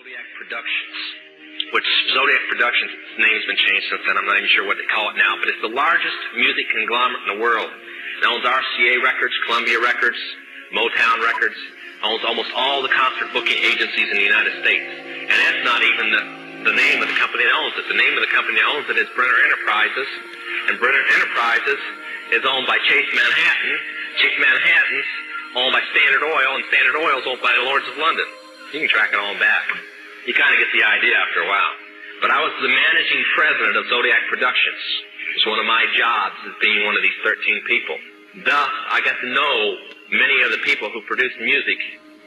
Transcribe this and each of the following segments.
Zodiac Productions, which Zodiac Productions, its name's been changed since then. I'm not even sure what they call it now, but it's the largest music conglomerate in the world. It owns RCA Records, Columbia Records, Motown Records, owns almost all the concert booking agencies in the United States. And that's not even the name of the company that owns it. The name of the company that owns it is Brenner Enterprises, and Brenner Enterprises is owned by Chase Manhattan. Chase Manhattan's owned by Standard Oil, and Standard Oil is owned by the Lords of London. You can track it on back. You kind of get the idea after a while. But I was the managing president of Zodiac Productions. It's one of my jobs as being one of these 13 people. Thus, I got to know many of the people who produce music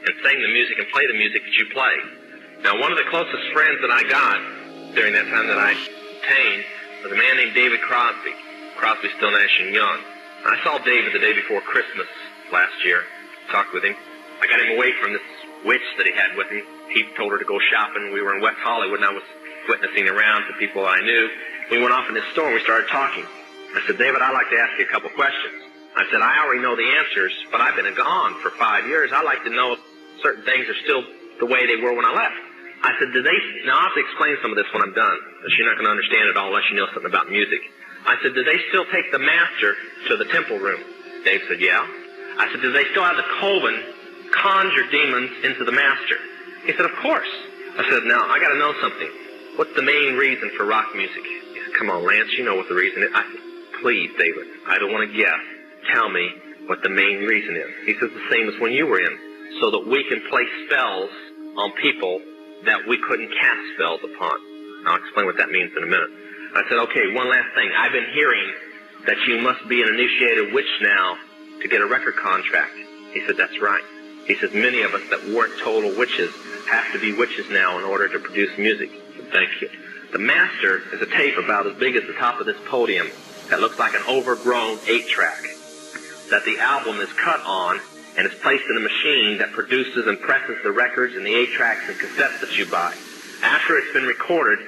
and sing the music and play the music that you play. Now, one of the closest friends that I got during that time that I obtained was a man named David Crosby. Crosby, Still, Nash & Young. I saw David the day before Christmas last year. Talked with him. I got him away from this witch that he had with him. He told her to go shopping. We were in West Hollywood, and I was witnessing around to people I knew. We went off in this store, and we started talking. I said, David, I'd like to ask you a couple questions. I said, I already know the answers, but I've been gone for 5 years. I'd like to know if certain things are still the way they were when I left. I said, now I'll have to explain some of this when I'm done, because you're not going to understand it all unless you know something about music. I said, do they still take the master to the temple room? Dave said, yeah. I said, do they still have the coven conjure demons into the master? He said, of course. I said, now, I got to know something. What's the main reason for rock music? He said, come on, Lance, you know what the reason is. I said, please, David, I don't want to guess. Tell me what the main reason is. He says, the same as when you were in, so that we can play spells on people that we couldn't cast spells upon. I'll explain what that means in a minute. I said, okay, one last thing. I've been hearing that you must be an initiated witch now to get a record contract. He said, that's right. He says, many of us that weren't total witches have to be witches now in order to produce music. I said, thank you. The master is a tape about as big as the top of this podium that looks like an overgrown 8-track that the album is cut on and is placed in a machine that produces and presses the records and the 8-tracks and cassettes that you buy. After it's been recorded,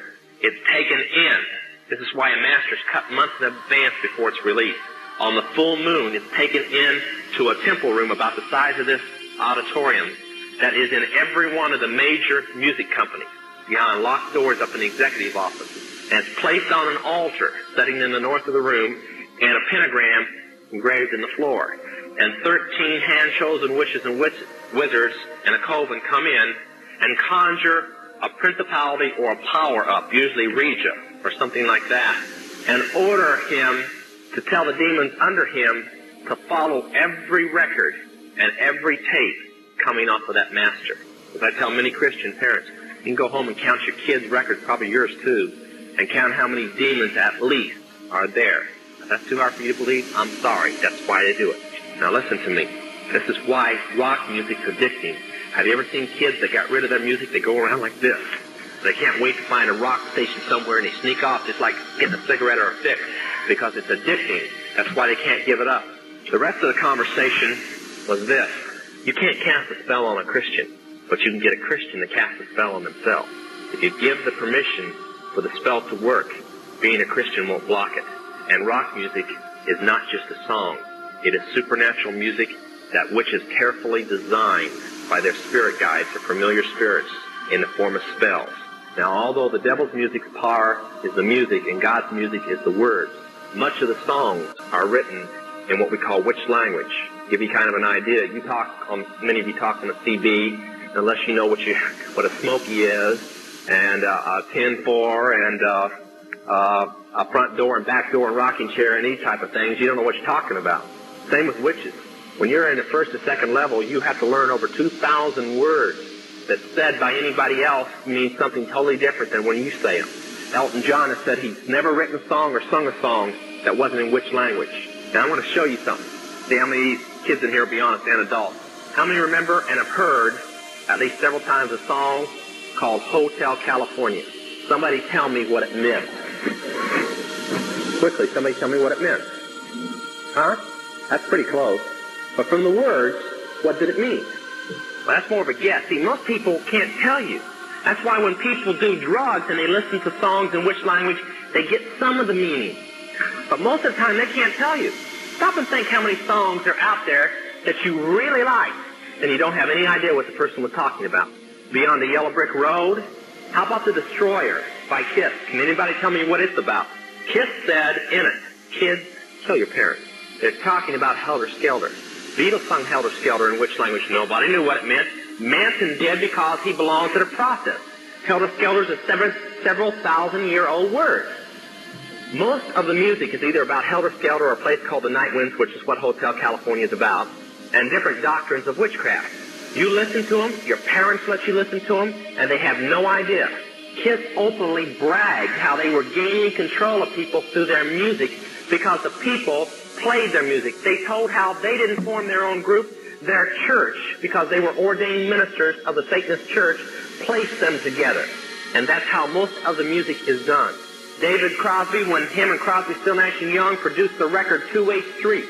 it's taken in. This is why a master is cut months in advance before it's released. On the full moon, it's taken in to a temple room about the size of this auditorium that is in every one of the major music companies, behind locked doors up in the executive office. And it's placed on an altar sitting in the north of the room and a pentagram engraved in the floor. And 13 hand-chosen witches and wizards and a coven come in and conjure a principality or a power up, usually Regia or something like that, and order him to tell the demons under him to follow every record and every tape coming off of that master. As I tell many Christian parents, you can go home and count your kids' records, probably yours too, and count how many demons at least are there. If that's too hard for you to believe, I'm sorry. That's why they do it. Now listen to me. This is why rock music's addicting. Have you ever seen kids that got rid of their music? They go around like this. They can't wait to find a rock station somewhere, and they sneak off just like getting a cigarette or a fix, because it's addicting. That's why they can't give it up. The rest of the conversation was this. You can't cast a spell on a Christian, but you can get a Christian to cast a spell on themselves. If you give the permission for the spell to work, being a Christian won't block it. And rock music is not just a song. It is supernatural music that which is carefully designed by their spirit guides or familiar spirits in the form of spells. Now, although the devil's music's power is the music and God's music is the words, much of the songs are written in what we call witch language. Give you kind of an idea. Many of you talk on a CB, unless you know what a smoky is, and a 10-4, and a front door and back door and rocking chair and these type of things. You don't know what you're talking about. Same with witches. When you're in the first or second level, you have to learn over 2,000 words that said by anybody else means something totally different than when you say them. Elton John has said he's never written a song or sung a song that wasn't in witch language. Now I want to show you something. See how many of these kids in here will be honest and adults. How many remember and have heard at least several times a song called Hotel California? Somebody tell me what it meant. Quickly, somebody tell me what it meant. Huh? That's pretty close. But from the words, what did it mean? Well, that's more of a guess. See, most people can't tell you. That's why when people do drugs and they listen to songs in which language, they get some of the meaning. But most of the time, they can't tell you. Stop and think how many songs are out there that you really like, and you don't have any idea what the person was talking about. Beyond the Yellow Brick Road? How about The Destroyer by Kiss? Can anybody tell me what it's about? Kiss said in it, kids, kill your parents. They're talking about Helter Skelter. Beatles sung Helter Skelter in which language? Nobody knew what it meant. Manson did because he belonged to the process. Helter Skelter is a several thousand-year-old word. Most of the music is either about Helter Skelter or a place called the Night Winds, which is what Hotel California is about, and different doctrines of witchcraft. You listen to them, your parents let you listen to them, and they have no idea. Kiss openly bragged how they were gaining control of people through their music because the people played their music. They told how they didn't form their own group. Their church, because they were ordained ministers of the Satanist church, placed them together. And that's how most of the music is done. David Crosby, when him and Crosby, Still, Nash and Young produced the record Two-Way Street,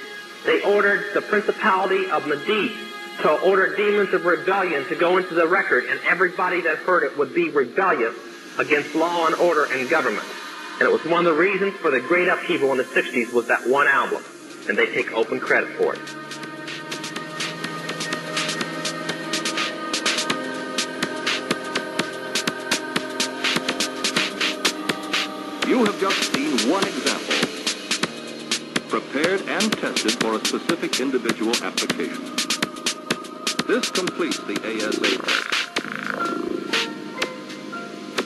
they ordered the Principality of Madrid to order Demons of Rebellion to go into the record, and everybody that heard it would be rebellious against law and order and government. And it was one of the reasons for the great upheaval in the 60s was that one album, and they take open credit for it. You have just seen one example, prepared and tested for a specific individual application. This completes the ASA test.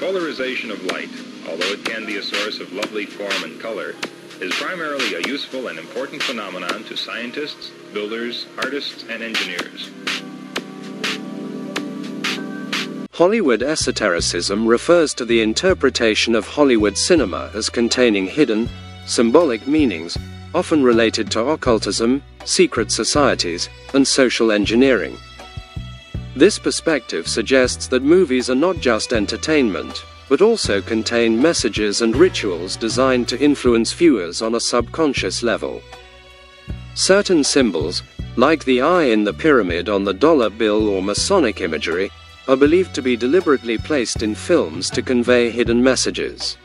Polarization of light, although it can be a source of lovely form and color, is primarily a useful and important phenomenon to scientists, builders, artists, and engineers. Hollywood esotericism refers to the interpretation of Hollywood cinema as containing hidden, symbolic meanings, often related to occultism, secret societies, and social engineering. This perspective suggests that movies are not just entertainment, but also contain messages and rituals designed to influence viewers on a subconscious level. Certain symbols, like the eye in the pyramid on the dollar bill or Masonic imagery, are believed to be deliberately placed in films to convey hidden messages.